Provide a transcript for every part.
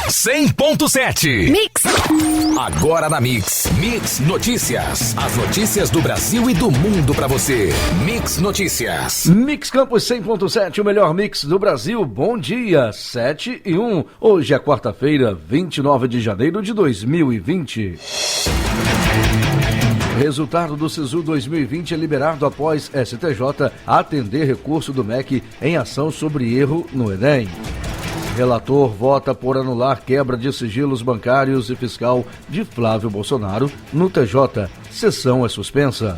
100.7. Mix. Agora na Mix. Mix Notícias. As notícias do Brasil e do mundo pra você. Mix Notícias. Mix Campos 100.7, o melhor mix do Brasil. Bom dia, 7:01. Hoje é quarta-feira, 29 de janeiro de 2020. Resultado do SISU 2020 é liberado após STJ atender recurso do MEC em ação sobre erro no Enem. Relator vota por anular quebra de sigilos bancários e fiscal de Flávio Bolsonaro no TJ. Sessão é suspensa.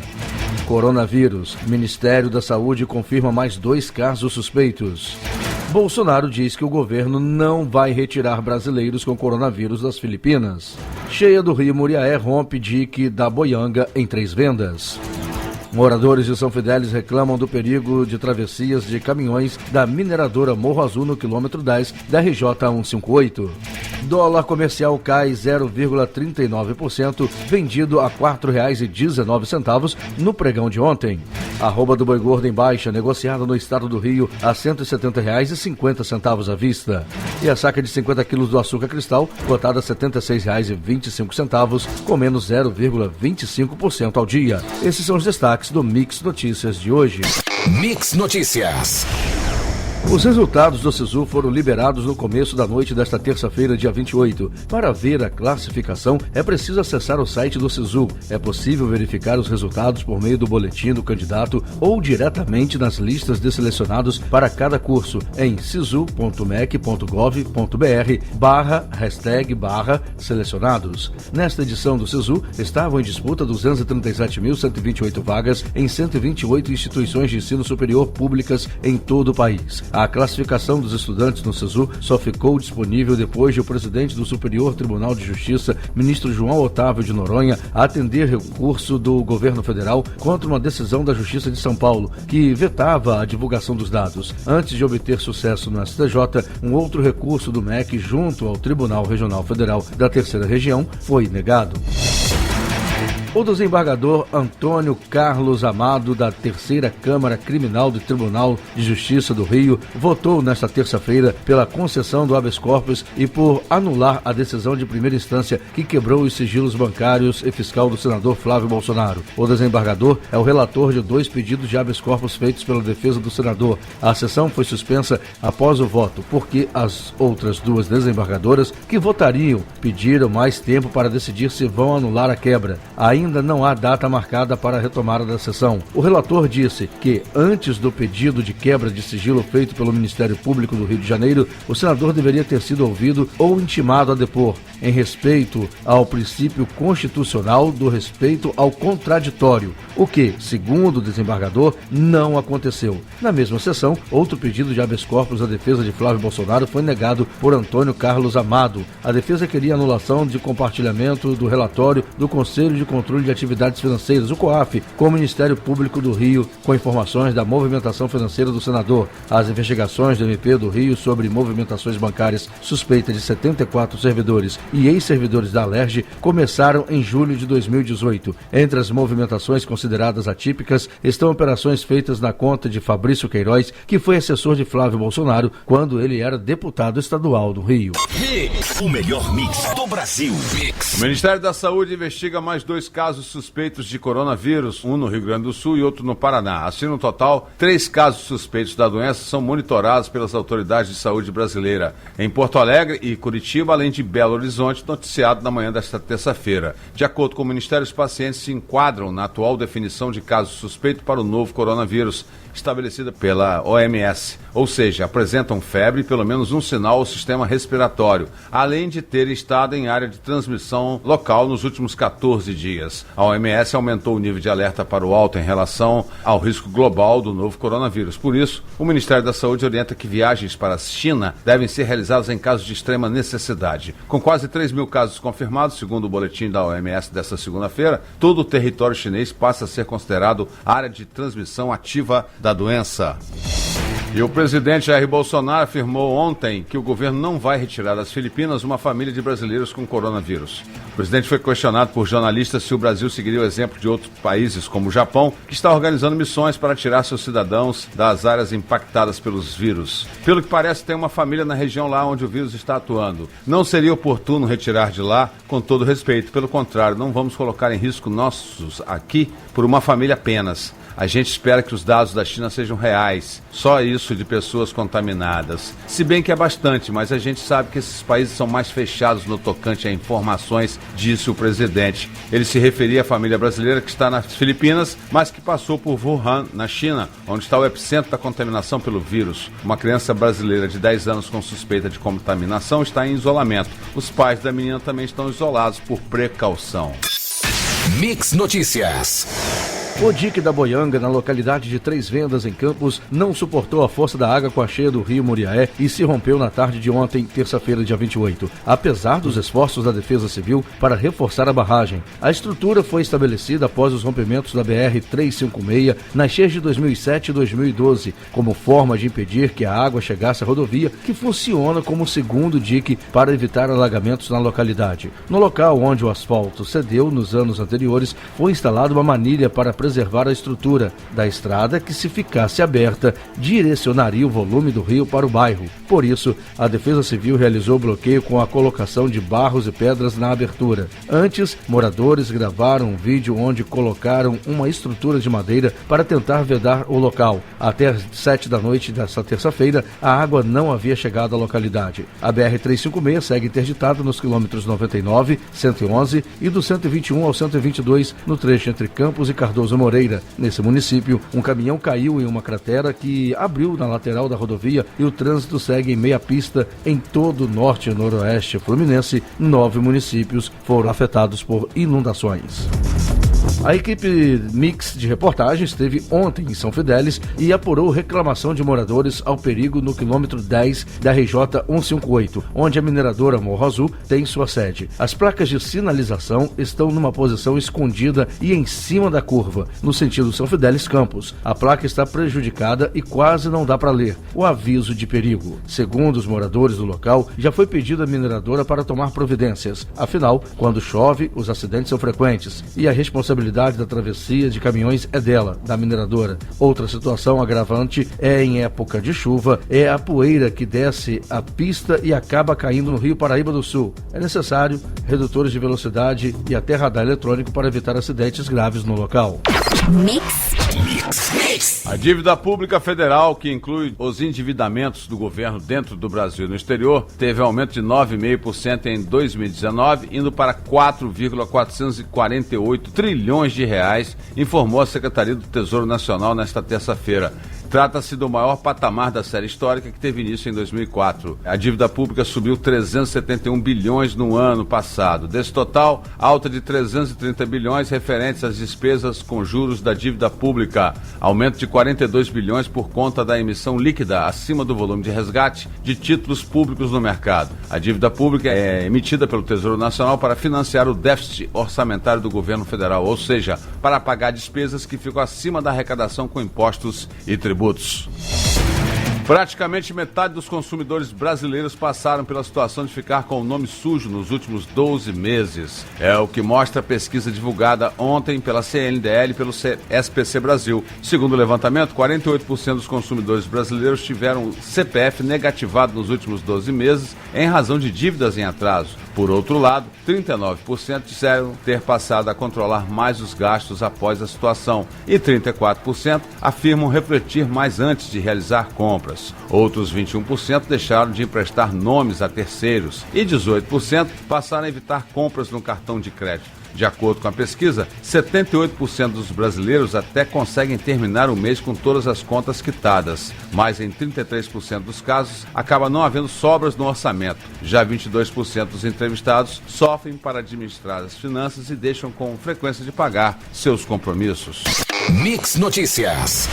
Coronavírus. Ministério da Saúde confirma mais 2 casos suspeitos. Bolsonaro diz que o governo não vai retirar brasileiros com coronavírus das Filipinas. Cheia do Rio Muriaé rompe dique da Boianga em 3 vendas. Moradores de São Fidélis reclamam do perigo de travessias de caminhões da mineradora Morro Azul no quilômetro 10 da RJ 158. Dólar comercial cai 0,39%, vendido a R$ 4,19 no pregão de ontem. Arroba do boi gordo em baixa, negociada no estado do Rio a R$ 170,50 à vista. E a saca de 50 quilos do açúcar cristal, cotada a R$ 76,25, com menos 0,25% ao dia. Esses são os destaques do Mix Notícias de hoje. Mix Notícias. Os resultados do SISU foram liberados no começo da noite desta terça-feira, dia 28. Para ver a classificação, é preciso acessar o site do SISU. É possível verificar os resultados por meio do boletim do candidato ou diretamente nas listas de selecionados para cada curso em sisu.mec.gov.br/#selecionados. Nesta edição do SISU, estavam em disputa 237.128 vagas em 128 instituições de ensino superior públicas em todo o país. A classificação dos estudantes no SISU só ficou disponível depois de o presidente do Superior Tribunal de Justiça, ministro João Otávio de Noronha, atender recurso do governo federal contra uma decisão da Justiça de São Paulo, que vetava a divulgação dos dados. Antes de obter sucesso no STJ, um outro recurso do MEC junto ao Tribunal Regional Federal da Terceira Região foi negado. O desembargador Antônio Carlos Amado, da Terceira Câmara Criminal do Tribunal de Justiça do Rio, votou nesta terça-feira pela concessão do habeas corpus e por anular a decisão de primeira instância que quebrou os sigilos bancários e fiscal do senador Flávio Bolsonaro. O desembargador é o relator de 2 pedidos de habeas corpus feitos pela defesa do senador. A sessão foi suspensa após o voto, porque as outras 2 desembargadoras que votariam pediram mais tempo para decidir se vão anular a quebra. Ainda não há data marcada para a retomada da sessão. O relator disse que, antes do pedido de quebra de sigilo feito pelo Ministério Público do Rio de Janeiro, o senador deveria ter sido ouvido ou intimado a depor, em respeito ao princípio constitucional do respeito ao contraditório, o que, segundo o desembargador, não aconteceu. Na mesma sessão, outro pedido de habeas corpus à defesa de Flávio Bolsonaro foi negado por Antônio Carlos Amado. A defesa queria anulação de compartilhamento do relatório do Conselho de Controle de Atividades Financeiras, o COAF, com o Ministério Público do Rio, com informações da movimentação financeira do senador. As investigações do MP do Rio sobre movimentações bancárias suspeitas de 74 servidores e ex-servidores da Alerj começaram em julho de 2018. Entre as movimentações consideradas atípicas estão operações feitas na conta de Fabrício Queiroz, que foi assessor de Flávio Bolsonaro quando ele era deputado estadual do Rio. Mix, o melhor mix do Brasil. Mix. O Ministério da Saúde investiga mais 2 casos suspeitos de coronavírus, um no Rio Grande do Sul e outro no Paraná. Assim, no total, 3 casos suspeitos da doença são monitorados pelas autoridades de saúde brasileira em Porto Alegre e Curitiba, além de Belo Horizonte, noticiado na manhã desta terça-feira. De acordo com o Ministério, os pacientes se enquadram na atual definição de caso suspeito para o novo coronavírus, estabelecida pela OMS, ou seja, apresentam febre e pelo menos um sinal ao sistema respiratório, além de terem estado em área de transmissão local nos últimos 14 dias. A OMS aumentou o nível de alerta para o alto em relação ao risco global do novo coronavírus. Por isso, o Ministério da Saúde orienta que viagens para a China devem ser realizadas em casos de extrema necessidade. Com quase 3 mil casos confirmados, segundo o boletim da OMS desta segunda-feira, todo o território chinês passa a ser considerado área de transmissão ativa da doença. E o presidente Jair Bolsonaro afirmou ontem que o governo não vai retirar das Filipinas uma família de brasileiros com coronavírus. O presidente foi questionado por jornalistas se o Brasil seguiria o exemplo de outros países, como o Japão, que está organizando missões para tirar seus cidadãos das áreas impactadas pelos vírus. Pelo que parece, tem uma família na região lá onde o vírus está atuando. Não seria oportuno retirar de lá, com todo respeito. Pelo contrário, não vamos colocar em risco nossos aqui por uma família apenas. A gente espera que os dados da China sejam reais, só isso de pessoas contaminadas. Se bem que é bastante, mas a gente sabe que esses países são mais fechados no tocante a informações, disse o presidente. Ele se referia à família brasileira que está nas Filipinas, mas que passou por Wuhan, na China, onde está o epicentro da contaminação pelo vírus. Uma criança brasileira de 10 anos com suspeita de contaminação está em isolamento. Os pais da menina também estão isolados por precaução. Mix Notícias. O dique da Boianga, na localidade de Três Vendas, em Campos, não suportou a força da água com a cheia do rio Muriaé e se rompeu na tarde de ontem, terça-feira, dia 28. Apesar dos esforços da Defesa Civil para reforçar a barragem, a estrutura foi estabelecida após os rompimentos da BR-356 nas cheias de 2007 e 2012, como forma de impedir que a água chegasse à rodovia, que funciona como segundo dique para evitar alagamentos na localidade. No local onde o asfalto cedeu nos anos anteriores, foi instalada uma manilha para preservar a estrutura da estrada que, se ficasse aberta, direcionaria o volume do rio para o bairro. Por isso, a Defesa Civil realizou o bloqueio com a colocação de barros e pedras na abertura. Antes, moradores gravaram um vídeo onde colocaram uma estrutura de madeira para tentar vedar o local. Até às 7 da noite desta terça-feira, a água não havia chegado à localidade. A BR-356 segue interditada nos quilômetros 99, 111 e do 121 ao 122, no trecho entre Campos e Cardoso Moreira. Nesse município, um caminhão caiu em uma cratera que abriu na lateral da rodovia e o trânsito segue em meia pista em todo o norte e noroeste fluminense. 9 municípios foram afetados por inundações. A equipe Mix de reportagem esteve ontem em São Fidélis e apurou reclamação de moradores ao perigo no quilômetro 10 da RJ 158, onde a mineradora Morro Azul tem sua sede. As placas de sinalização estão numa posição escondida e em cima da curva, no sentido São Fidélis Campos. A placa está prejudicada e quase não dá para ler o aviso de perigo. Segundo os moradores do local, já foi pedido à mineradora para tomar providências. Afinal, quando chove, os acidentes são frequentes e a responsabilidade da travessia de caminhões é dela, da mineradora. Outra situação agravante é em época de chuva, é a poeira que desce a pista e acaba caindo no Rio Paraíba do Sul. É necessário redutores de velocidade e até radar eletrônico para evitar acidentes graves no local. A dívida pública federal, que inclui os endividamentos do governo dentro do Brasil e no exterior, teve aumento de 9,5% em 2019, indo para 4,448 trilhões de reais, informou a Secretaria do Tesouro Nacional nesta terça-feira. Trata-se do maior patamar da série histórica, que teve início em 2004. A dívida pública subiu 371 bilhões no ano passado. Desse total, alta de 330 bilhões referentes às despesas com juros da dívida pública. Aumento de 42 bilhões por conta da emissão líquida acima do volume de resgate de títulos públicos no mercado. A dívida pública é emitida pelo Tesouro Nacional para financiar o déficit orçamentário do governo federal, ou seja, para pagar despesas que ficam acima da arrecadação com impostos e tributos. Praticamente metade dos consumidores brasileiros passaram pela situação de ficar com o nome sujo nos últimos 12 meses. É o que mostra a pesquisa divulgada ontem pela CNDL e pelo SPC Brasil. Segundo o levantamento, 48% dos consumidores brasileiros tiveram CPF negativado nos últimos 12 meses em razão de dívidas em atraso. Por outro lado, 39% disseram ter passado a controlar mais os gastos após a situação e 34% afirmam refletir mais antes de realizar compras. Outros 21% deixaram de emprestar nomes a terceiros e 18% passaram a evitar compras no cartão de crédito. De acordo com a pesquisa, 78% dos brasileiros até conseguem terminar o mês com todas as contas quitadas, mas em 33% dos casos acaba não havendo sobras no orçamento. Já 22% dos entrevistados sofrem para administrar as finanças e deixam com frequência de pagar seus compromissos. Mix Notícias.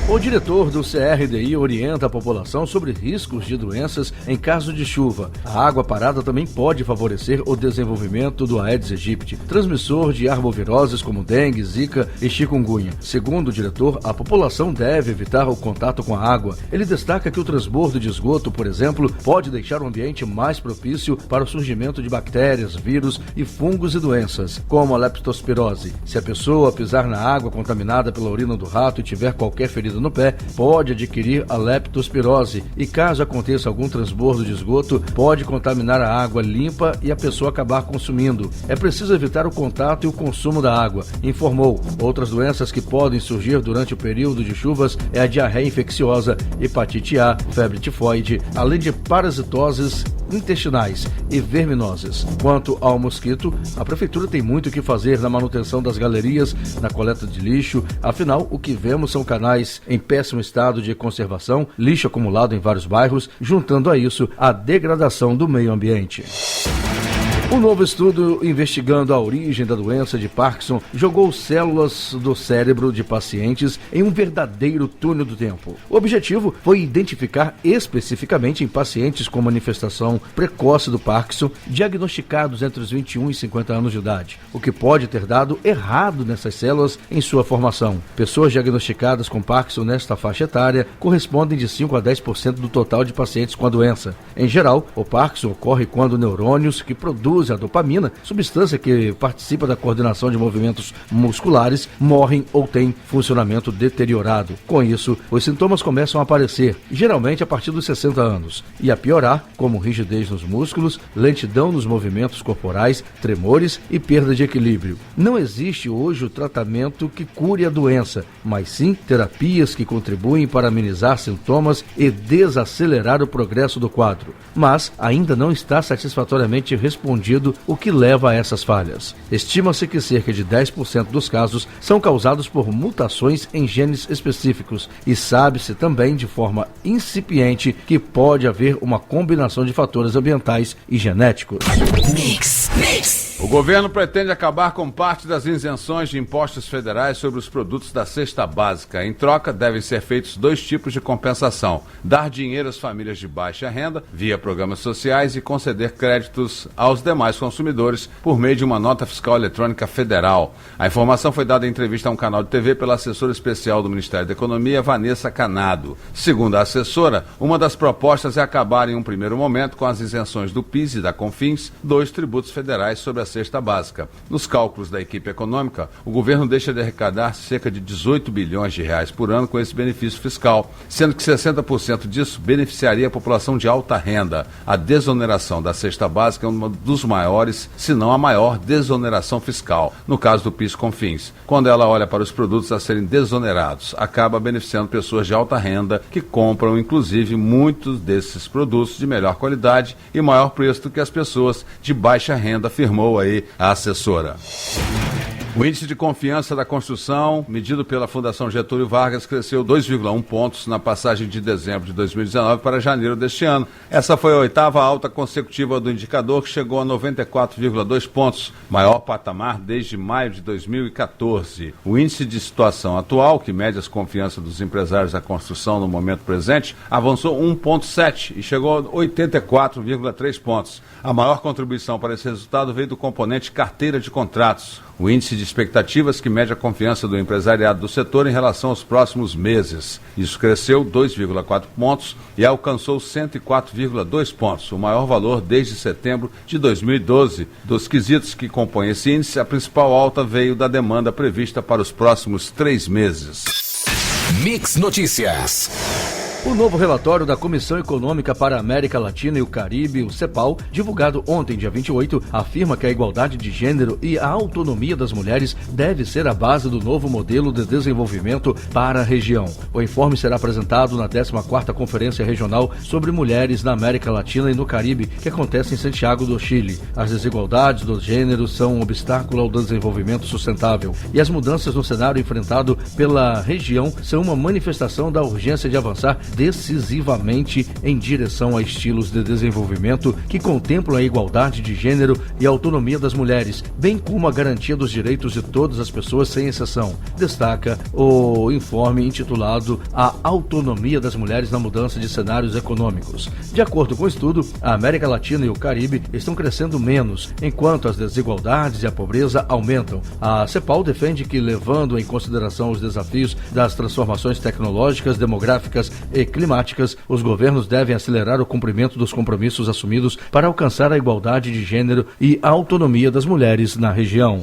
O diretor do CRDI orienta a população sobre riscos de doenças em caso de chuva. A água parada também pode favorecer o desenvolvimento do Aedes aegypti, transmissor de arboviroses como dengue, zika e chikungunya. Segundo o diretor, a população deve evitar o contato com a água. Ele destaca que o transbordo de esgoto, por exemplo, pode deixar o ambiente mais propício para o surgimento de bactérias, vírus e fungos e doenças, como a leptospirose. Se a pessoa pisar na água contaminada pela urina do rato e tiver qualquer ferida no pé, pode adquirir a leptospirose e, caso aconteça algum transbordo de esgoto, pode contaminar a água limpa e a pessoa acabar consumindo. É preciso evitar o contato e o consumo da água, informou. Outras doenças que podem surgir durante o período de chuvas é a diarreia infecciosa, hepatite A, febre tifoide, além de parasitoses intestinais e verminoses. Quanto ao mosquito, a prefeitura tem muito o que fazer na manutenção das galerias, na coleta de lixo. Afinal, o que vemos são canais em péssimo estado de conservação, lixo acumulado em vários bairros, juntando a isso a degradação do meio ambiente. Um novo estudo investigando a origem da doença de Parkinson jogou células do cérebro de pacientes em um verdadeiro túnel do tempo. O objetivo foi identificar especificamente em pacientes com manifestação precoce do Parkinson, diagnosticados entre os 21 e 50 anos de idade, o que pode ter dado errado nessas células em sua formação. Pessoas diagnosticadas com Parkinson nesta faixa etária correspondem de 5 a 10% do total de pacientes com a doença. Em geral, o Parkinson ocorre quando neurônios que produzem a dopamina, substância que participa da coordenação de movimentos musculares, morrem ou têm funcionamento deteriorado. Com isso, os sintomas começam a aparecer, geralmente a partir dos 60 anos, e a piorar, como rigidez nos músculos, lentidão nos movimentos corporais, tremores e perda de equilíbrio. Não existe hoje o tratamento que cure a doença, mas sim terapias que contribuem para amenizar sintomas e desacelerar o progresso do quadro. Mas ainda não está satisfatoriamente respondido o que leva a essas falhas. Estima-se que cerca de 10% dos casos são causados por mutações em genes específicos e sabe-se também de forma incipiente que pode haver uma combinação de fatores ambientais e genéticos. O governo pretende acabar com parte das isenções de impostos federais sobre os produtos da cesta básica. Em troca, devem ser feitos 2 tipos de compensação: dar dinheiro às famílias de baixa renda, via programas sociais, e conceder créditos aos demais consumidores por meio de uma nota fiscal eletrônica federal. A informação foi dada em entrevista a um canal de TV pela assessora especial do Ministério da Economia, Vanessa Canado. Segundo a assessora, uma das propostas é acabar em um primeiro momento com as isenções do PIS e da CONFINS, 2 tributos federais sobre a cesta básica. Nos cálculos da equipe econômica, o governo deixa de arrecadar cerca de 18 bilhões de reais por ano com esse benefício fiscal, sendo que 60% disso beneficiaria a população de alta renda. A desoneração da cesta básica é um dos maiores, se não a maior, desoneração fiscal, no caso do PIS/CONFINS. Quando ela olha para os produtos a serem desonerados, acaba beneficiando pessoas de alta renda que compram, inclusive, muitos desses produtos de melhor qualidade e maior preço do que as pessoas de baixa renda, afirmou aí a assessora. O índice de confiança da construção, medido pela Fundação Getúlio Vargas, cresceu 2,1 pontos na passagem de dezembro de 2019 para janeiro deste ano. Essa foi a 8ª alta consecutiva do indicador, que chegou a 94,2 pontos, maior patamar desde maio de 2014. O índice de situação atual, que mede as confianças dos empresários da construção no momento presente, avançou 1,7 e chegou a 84,3 pontos. A maior contribuição para esse resultado veio do componente carteira de contratos, o índice de expectativas, que mede a confiança do empresariado do setor em relação aos próximos meses. Isso cresceu 2,4 pontos e alcançou 104,2 pontos, o maior valor desde setembro de 2012. Dos quesitos que compõem esse índice, a principal alta veio da demanda prevista para os próximos 3 meses. Mix Notícias. O novo relatório da Comissão Econômica para a América Latina e o Caribe, o CEPAL, divulgado ontem, dia 28, afirma que a igualdade de gênero e a autonomia das mulheres deve ser a base do novo modelo de desenvolvimento para a região. O informe será apresentado na 14ª Conferência Regional sobre Mulheres na América Latina e no Caribe, que acontece em Santiago do Chile. As desigualdades do gênero são um obstáculo ao desenvolvimento sustentável e as mudanças no cenário enfrentado pela região são uma manifestação da urgência de avançar decisivamente em direção a estilos de desenvolvimento que contemplam a igualdade de gênero e a autonomia das mulheres, bem como a garantia dos direitos de todas as pessoas sem exceção, destaca o informe intitulado A Autonomia das Mulheres na Mudança de Cenários Econômicos. De acordo com o estudo, a América Latina e o Caribe estão crescendo menos, enquanto as desigualdades e a pobreza aumentam. A CEPAL defende que, levando em consideração os desafios das transformações tecnológicas, demográficas e climáticas, os governos devem acelerar o cumprimento dos compromissos assumidos para alcançar a igualdade de gênero e a autonomia das mulheres na região.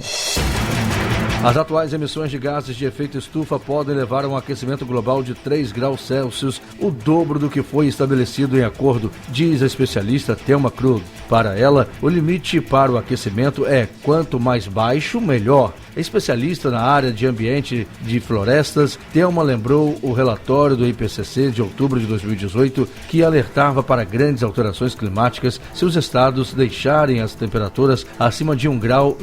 As atuais emissões de gases de efeito estufa podem levar a um aquecimento global de 3 graus Celsius, o dobro do que foi estabelecido em acordo, diz a especialista Thelma Krug. Para ela, o limite para o aquecimento é quanto mais baixo, melhor. Especialista na área de ambiente de florestas, Thelma lembrou o relatório do IPCC de outubro de 2018, que alertava para grandes alterações climáticas se os estados deixarem as temperaturas acima de 1,5 grau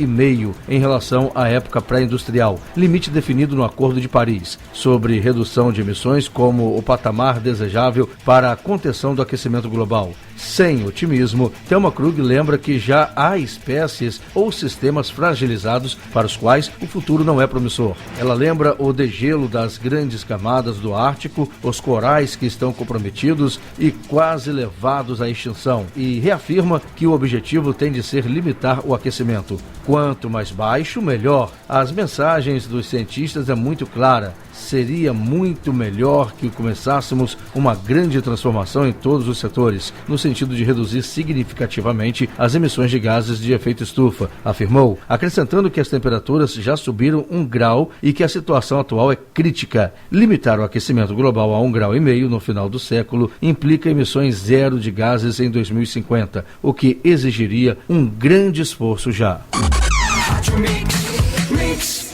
em relação à época pré-industrial, limite definido no Acordo de Paris, sobre redução de emissões como o patamar desejável para a contenção do aquecimento global. Sem otimismo, Thelma Krug lembra que já há espécies ou sistemas fragilizados para os quais o futuro não é promissor. Ela lembra o degelo das grandes camadas do Ártico, os corais que estão comprometidos e quase levados à extinção, e reafirma que o objetivo tem de ser limitar o aquecimento. Quanto mais baixo, melhor. As mensagens dos cientistas é muito clara. Seria muito melhor que começássemos uma grande transformação em todos os setores, no sentido de reduzir significativamente as emissões de gases de efeito estufa, afirmou, acrescentando que as temperaturas já subiram 1 grau e que a situação atual é crítica. Limitar o aquecimento global a 1,5 graus no final do século implica emissões zero de gases em 2050, o que exigiria um grande esforço já.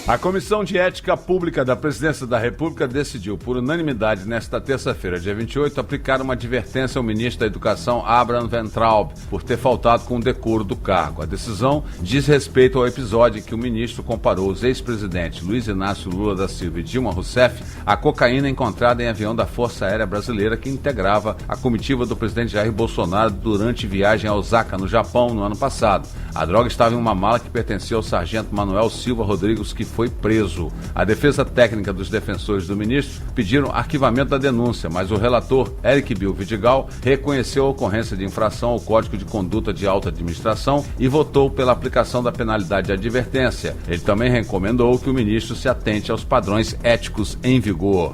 A Comissão de Ética Pública da Presidência da República decidiu, por unanimidade, nesta terça-feira, dia 28, aplicar uma advertência ao ministro da Educação, Abraham Weintraub, por ter faltado com o decoro do cargo. A decisão diz respeito ao episódio em que o ministro comparou os ex-presidentes Luiz Inácio Lula da Silva e Dilma Rousseff à cocaína encontrada em avião da Força Aérea Brasileira que integrava a comitiva do presidente Jair Bolsonaro durante viagem a Osaka, no Japão, no ano passado. A droga estava em uma mala que pertencia ao sargento Manuel Silva Rodrigues, que foi preso. A defesa técnica dos defensores do ministro pediram arquivamento da denúncia, mas o relator Eric Bill Vidigal reconheceu a ocorrência de infração ao Código de Conduta de Alta Administração e votou pela aplicação da penalidade de advertência. Ele também recomendou que o ministro se atente aos padrões éticos em vigor.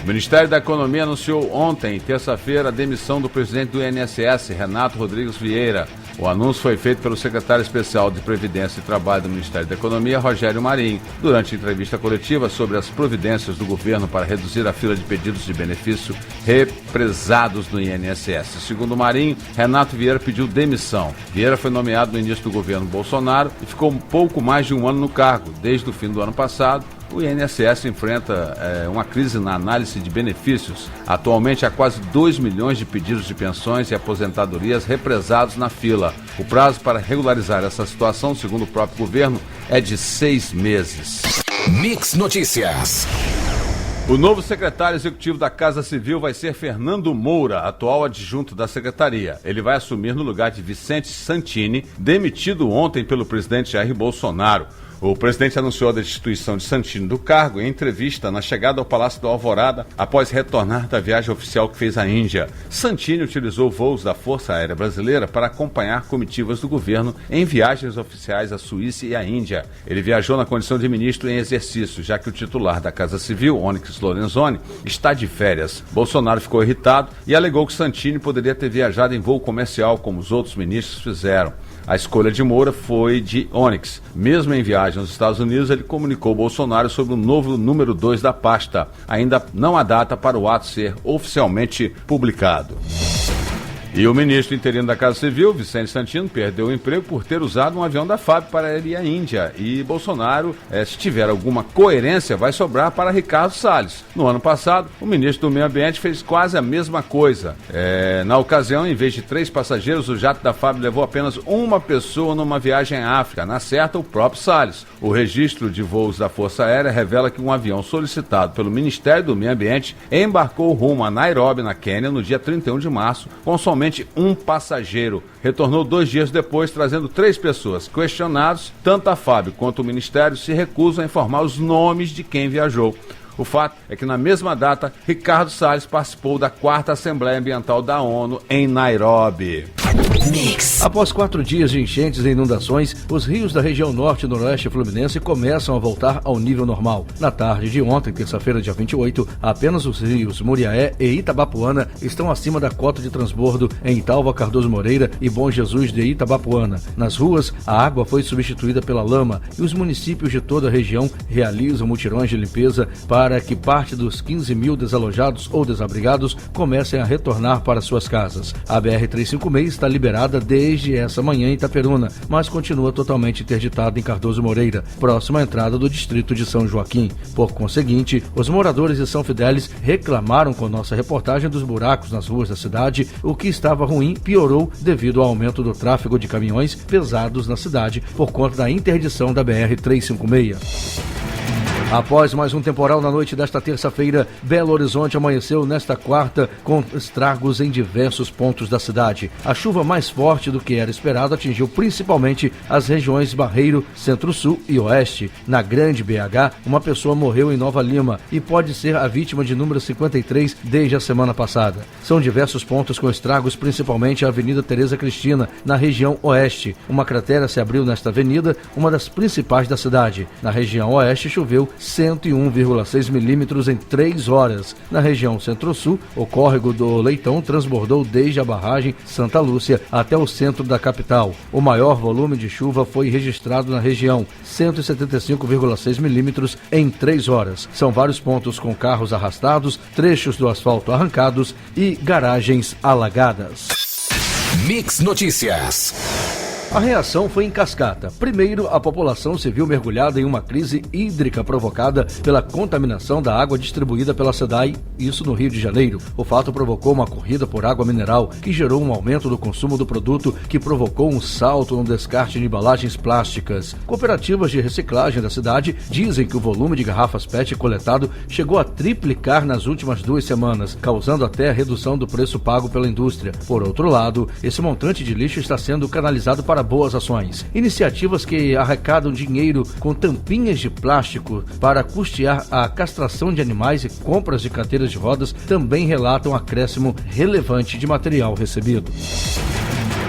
O Ministério da Economia anunciou ontem, terça-feira, a demissão do presidente do INSS, Renato Rodrigues Vieira. O anúncio foi feito pelo secretário especial de Previdência e Trabalho do Ministério da Economia, Rogério Marinho, durante entrevista coletiva sobre as providências do governo para reduzir a fila de pedidos de benefício represados no INSS. Segundo Marinho, Renato Vieira pediu demissão. Vieira foi nomeado no início do governo Bolsonaro e ficou um pouco mais de um ano no cargo. Desde o fim do ano passado, o INSS enfrenta uma crise na análise de benefícios. Atualmente há quase 2 milhões de pedidos de pensões e aposentadorias represados na fila. O prazo para regularizar essa situação, segundo o próprio governo, é de 6 meses. Mix Notícias. O novo secretário executivo da Casa Civil vai ser Fernando Moura, atual adjunto da secretaria. Ele vai assumir no lugar de Vicente Santini, demitido ontem pelo presidente Jair Bolsonaro. O presidente anunciou a destituição de Santini do cargo em entrevista na chegada ao Palácio do Alvorada após retornar da viagem oficial que fez à Índia. Santini utilizou voos da Força Aérea Brasileira para acompanhar comitivas do governo em viagens oficiais à Suíça e à Índia. Ele viajou na condição de ministro em exercício, já que o titular da Casa Civil, Onyx Lorenzoni, está de férias. Bolsonaro ficou irritado e alegou que Santini poderia ter viajado em voo comercial, como os outros ministros fizeram. A escolha de Moura foi de Onyx. Mesmo em viagem aos Estados Unidos, ele comunicou Bolsonaro sobre o novo número 2 da pasta. Ainda não há data para o ato ser oficialmente publicado. E o ministro interino da Casa Civil, Vicente Santino, perdeu o emprego por ter usado um avião da FAB para ir à Índia. E Bolsonaro, se tiver alguma coerência, vai sobrar para Ricardo Salles. No ano passado, o ministro do Meio Ambiente fez quase a mesma coisa. Na ocasião, em vez de 3 passageiros, o jato da FAB levou apenas uma pessoa numa viagem à África. Na certa, o próprio Salles. O registro de voos da Força Aérea revela que um avião solicitado pelo Ministério do Meio Ambiente embarcou rumo a Nairobi, na Quênia, no dia 31 de março, com somente um passageiro. Retornou 2 dias depois, trazendo 3 pessoas. Questionados, tanto a FAB quanto o Ministério se recusam a informar os nomes de quem viajou. O fato é que na mesma data, Ricardo Salles participou da 4ª Assembleia Ambiental da ONU em Nairobi. Após 4 dias de enchentes e inundações, os rios da região norte e noroeste fluminense começam a voltar ao nível normal. Na tarde de ontem, terça-feira, dia 28, apenas os rios Muriaé e Itabapuana estão acima da cota de transbordo em Italva, Cardoso Moreira e Bom Jesus de Itabapuana. Nas ruas, a água foi substituída pela lama e os municípios de toda a região realizam mutirões de limpeza para que parte dos 15 mil desalojados ou desabrigados comecem a retornar para suas casas. A BR-356 está liberada desde essa manhã em Itaperuna, mas continua totalmente interditada em Cardoso Moreira, próxima à entrada do distrito de São Joaquim. Por conseguinte, os moradores de São Fidélis reclamaram com nossa reportagem dos buracos nas ruas da cidade. O que estava ruim piorou devido ao aumento do tráfego de caminhões pesados na cidade por conta da interdição da BR-356. Após mais um temporal na noite desta terça-feira, Belo Horizonte amanheceu nesta quarta com estragos em diversos pontos da cidade. A chuva mais forte do que era esperado atingiu principalmente as regiões Barreiro, Centro-Sul e Oeste. Na Grande BH, uma pessoa morreu em Nova Lima e pode ser a vítima de número 53 desde a semana passada. São diversos pontos com estragos, principalmente a Avenida Tereza Cristina, na região Oeste. Uma cratera se abriu nesta avenida, uma das principais da cidade. Na região Oeste choveu 101,6 milímetros em 3 horas. Na região Centro-Sul, o córrego do Leitão transbordou desde a barragem Santa Lúcia até o centro da capital. O maior volume de chuva foi registrado na região, 175,6 milímetros em 3 horas. São vários pontos com carros arrastados, trechos do asfalto arrancados e garagens alagadas. Mix Notícias. A reação foi em cascata. Primeiro, a população se viu mergulhada em uma crise hídrica provocada pela contaminação da água distribuída pela SEDAI, isso no Rio de Janeiro. O fato provocou uma corrida por água mineral, que gerou um aumento do consumo do produto, que provocou um salto no descarte de embalagens plásticas. Cooperativas de reciclagem da cidade dizem que o volume de garrafas PET coletado chegou a triplicar nas últimas 2 semanas, causando até a redução do preço pago pela indústria. Por outro lado, esse montante de lixo está sendo canalizado para boas ações. Iniciativas que arrecadam dinheiro com tampinhas de plástico para custear a castração de animais e compras de cadeiras de rodas também relatam acréscimo relevante de material recebido.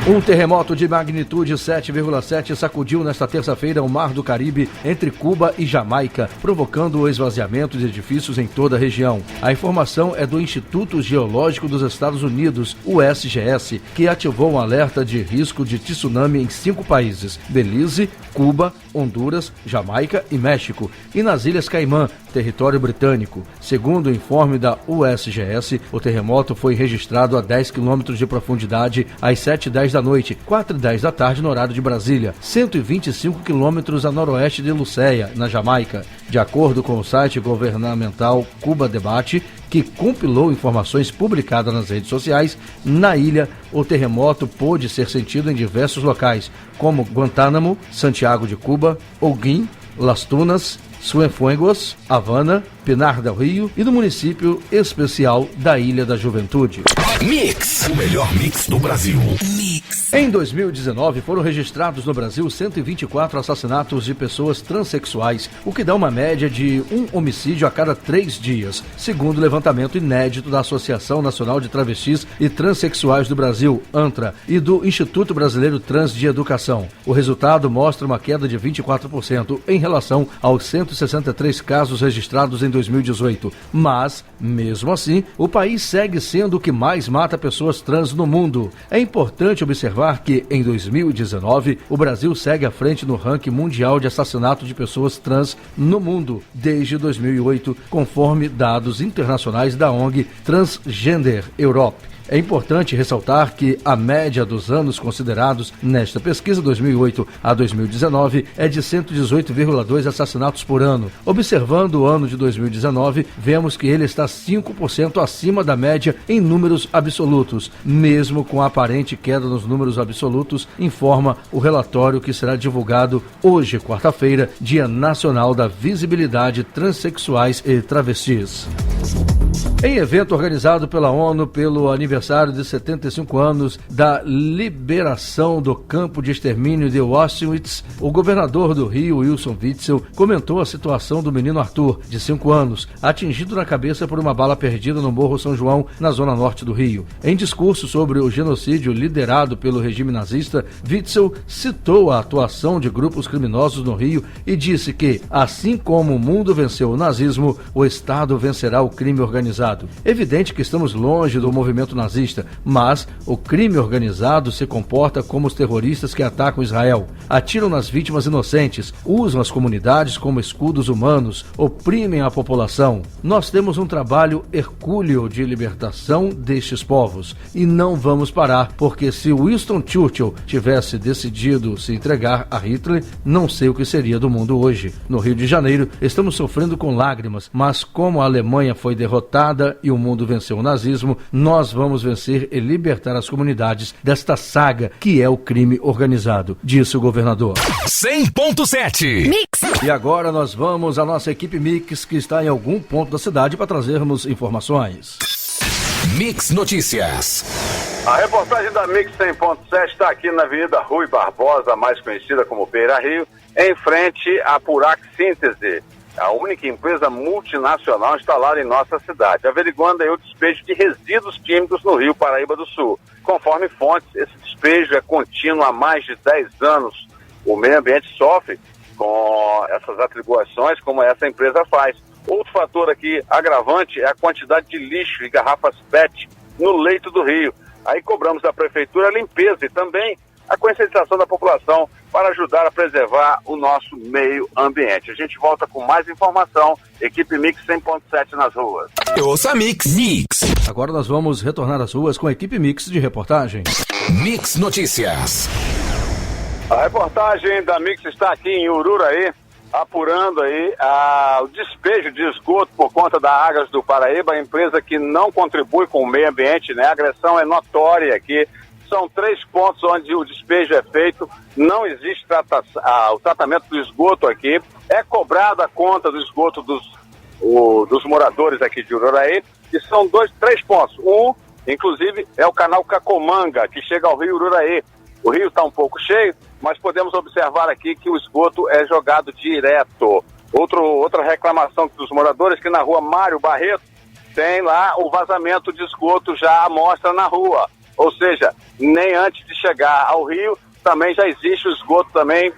Um terremoto de magnitude 7,7 sacudiu nesta terça-feira o Mar do Caribe entre Cuba e Jamaica, provocando o esvaziamento de edifícios em toda a região. A informação é do Instituto Geológico dos Estados Unidos, o USGS, que ativou um alerta de risco de tsunami em 5 países: Belize, Cuba, Honduras, Jamaica e México, e nas Ilhas Caimã, território britânico. Segundo o informe da USGS, o terremoto foi registrado a 10 quilômetros de profundidade às 7h10 da noite, 4h10 da tarde no horário de Brasília, 125 quilômetros a noroeste de Lucéia, na Jamaica. De acordo com o site governamental Cuba Debate, que compilou informações publicadas nas redes sociais, na ilha o terremoto pôde ser sentido em diversos locais, como Guantánamo, Santiago de Cuba, Holguín, Las Tunas, Cienfuegos, Havana, Pinar del Rio e do município especial da Ilha da Juventude. Mix, o melhor mix do Brasil. Mix. Em 2019, foram registrados no Brasil 124 assassinatos de pessoas transexuais, o que dá uma média de um homicídio a cada 3 dias, segundo o levantamento inédito da Associação Nacional de Travestis e Transsexuais do Brasil, ANTRA, e do Instituto Brasileiro Trans de Educação. O resultado mostra uma queda de 24% em relação aos 163 casos registrados em 2018. Mas, mesmo assim, o país segue sendo o que mais mata pessoas trans no mundo. É importante observar que, em 2019, o Brasil segue à frente no ranking mundial de assassinato de pessoas trans no mundo, desde 2008, conforme dados internacionais da ONG Transgender Europe. É importante ressaltar que a média dos anos considerados nesta pesquisa 2008 a 2019 é de 118,2 assassinatos por ano. Observando o ano de 2019, vemos que ele está 5% acima da média em números absolutos, mesmo com a aparente queda nos números absolutos, informa o relatório que será divulgado hoje, quarta-feira, Dia Nacional da Visibilidade Transsexuais e Travestis. Em evento organizado pela ONU pelo aniversário de 75 anos da liberação do campo de extermínio de Auschwitz, o governador do Rio, Wilson Witzel, comentou a situação do menino Arthur, de 5 anos, atingido na cabeça por uma bala perdida no Morro São João, na zona norte do Rio. Em discurso sobre o genocídio liderado pelo regime nazista, Witzel citou a atuação de grupos criminosos no Rio e disse que, assim como o mundo venceu o nazismo, o Estado vencerá o crime organizado. Evidente que estamos longe do movimento nazista, mas o crime organizado se comporta como os terroristas que atacam Israel, atiram nas vítimas inocentes, usam as comunidades como escudos humanos, oprimem a população. Nós temos um trabalho hercúleo de libertação destes povos e não vamos parar, porque se Winston Churchill tivesse decidido se entregar a Hitler, não sei o que seria do mundo hoje. No Rio de Janeiro, estamos sofrendo com lágrimas, mas como a Alemanha foi derrotada e o mundo venceu o nazismo, nós vamos vencer e libertar as comunidades desta saga que é o crime organizado, disse o governador. 100.7 Mix. E agora nós vamos à nossa equipe Mix, que está em algum ponto da cidade para trazermos informações. Mix Notícias. A reportagem da Mix 100.7 está aqui na Avenida Rui Barbosa, mais conhecida como Beira Rio, em frente à Purac Síntese, a única empresa multinacional instalada em nossa cidade, averiguando aí o despejo de resíduos químicos no Rio Paraíba do Sul. Conforme fontes, esse despejo é contínuo há mais de 10 anos. O meio ambiente sofre com essas atribuições, como essa empresa faz. Outro fator aqui agravante é a quantidade de lixo e garrafas PET no leito do rio. Aí cobramos da prefeitura a limpeza e também a conscientização da população para ajudar a preservar o nosso meio ambiente. A gente volta com mais informação. Equipe Mix 100.7 nas ruas. Ouça Mix. Agora nós vamos retornar às ruas com a equipe Mix de reportagem. Mix Notícias. A reportagem da Mix está aqui em Ururaí, apurando aí o despejo de esgoto por conta da Águas do Paraíba, a empresa que não contribui com o meio ambiente, né? A agressão é notória aqui. São 3 pontos onde o despejo é feito, não existe o tratamento do esgoto aqui, é cobrada a conta do esgoto dos moradores aqui de Ururaí, e são 3 pontos. Um, inclusive, é o canal Cacomanga, que chega ao rio Ururaí. O rio está um pouco cheio, mas podemos observar aqui que o esgoto é jogado direto. Outra reclamação dos moradores, que na rua Mário Barreto tem lá o vazamento de esgoto já à mostra na rua. Ou seja, nem antes de chegar ao rio, também já existe o esgoto também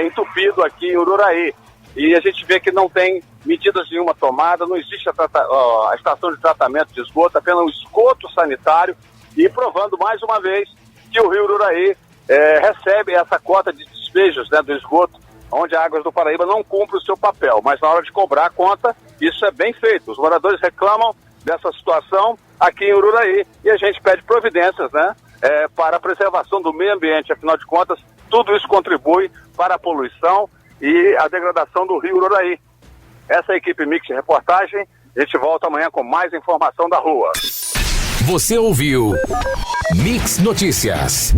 entupido aqui em Ururaí. E a gente vê que não tem medidas nenhuma tomada, não existe a estação de tratamento de esgoto, apenas o esgoto sanitário, e provando mais uma vez que o rio Ururaí recebe essa cota de despejos, né, do esgoto, onde a Águas do Paraíba não cumpre o seu papel. Mas na hora de cobrar a conta, isso é bem feito. Os moradores reclamam dessa situação aqui em Ururaí e a gente pede providências, né, para a preservação do meio ambiente. Afinal de contas, tudo isso contribui para a poluição e a degradação do rio Ururaí. Essa é a equipe Mix de reportagem. A gente volta amanhã com mais informação da rua. Você ouviu Mix Notícias.